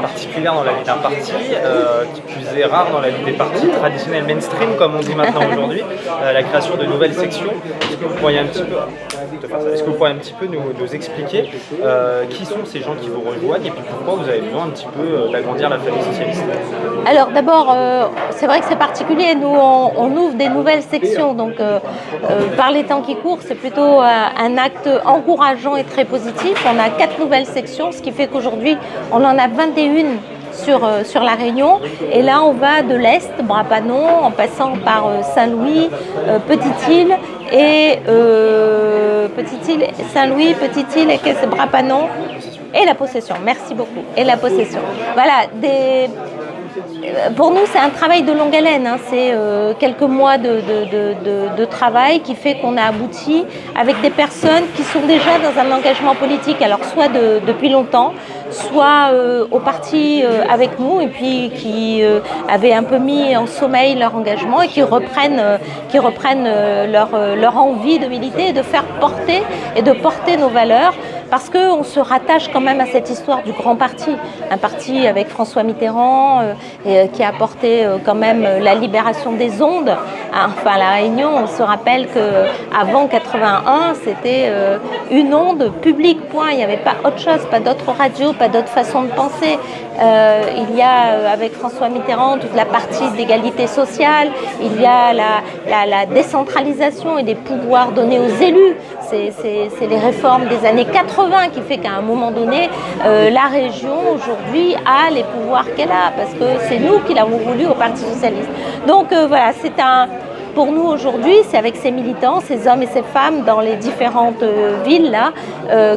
particulière dans la vie d'un parti, qui plus est rare dans la vie des partis traditionnels mainstream, comme on dit maintenant aujourd'hui, la création de nouvelles sections. Est-ce que vous pourriez un petit peu, nous expliquer qui sont ces gens qui vous rejoignent et puis pourquoi vous avez besoin un petit peu d'agrandir la famille socialiste? Alors d'abord, c'est vrai que c'est particulier. Nous, on ouvre des nouvelles sections. Donc, par les temps qui courent, c'est plutôt un acte encourageant et très positif. On a 4 nouvelles sections, ce qui fait qu'aujourd'hui, on en a 21 sur la Réunion. Et là, on va de l'Est, Bras-Panon, en passant par Saint-Louis, Petite-Île et Saint-Louis, Petite-Île et qu'est-ce, Bras-Panon et la Possession. Merci beaucoup. Et la Possession. Voilà, pour nous, c'est un travail de longue haleine. Hein. C'est quelques mois de travail qui fait qu'on a abouti avec des personnes qui sont déjà dans un engagement politique, alors soit depuis longtemps, soit au parti avec nous et puis qui avaient un peu mis en sommeil leur engagement et qui reprennent leur envie de militer et de faire porter et de porter nos valeurs. Parce qu'on se rattache quand même à cette histoire du grand parti, un parti avec François Mitterrand qui a apporté quand même la libération des ondes. Enfin, la Réunion, on se rappelle qu'avant 81, c'était une onde publique, point. Il n'y avait pas autre chose, pas d'autre radio, pas d'autre façon de penser. Il y a, avec François Mitterrand, toute la partie d'égalité sociale. Il y a la décentralisation et des pouvoirs donnés aux élus. C'est les réformes des années 80 qui fait qu'à un moment donné, la région aujourd'hui a les pouvoirs qu'elle a parce que c'est nous qui l'avons voulu au Parti socialiste. Donc voilà, pour nous aujourd'hui, c'est avec ces militants, ces hommes et ces femmes dans les différentes villes là,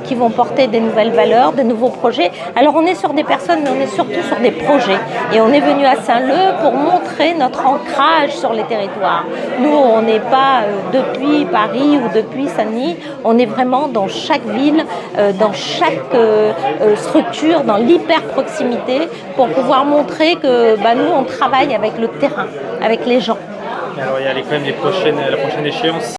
qui vont porter des nouvelles valeurs, de nouveaux projets. Alors on est sur des personnes, mais on est surtout sur des projets. Et on est venu à Saint-Leu pour montrer notre ancrage sur les territoires. Nous, on n'est pas depuis Paris ou depuis Saint-Denis, on est vraiment dans chaque ville, dans chaque structure, dans l'hyper-proximité, pour pouvoir montrer que nous, on travaille avec le terrain, avec les gens. Alors il y a quand même la prochaine échéance.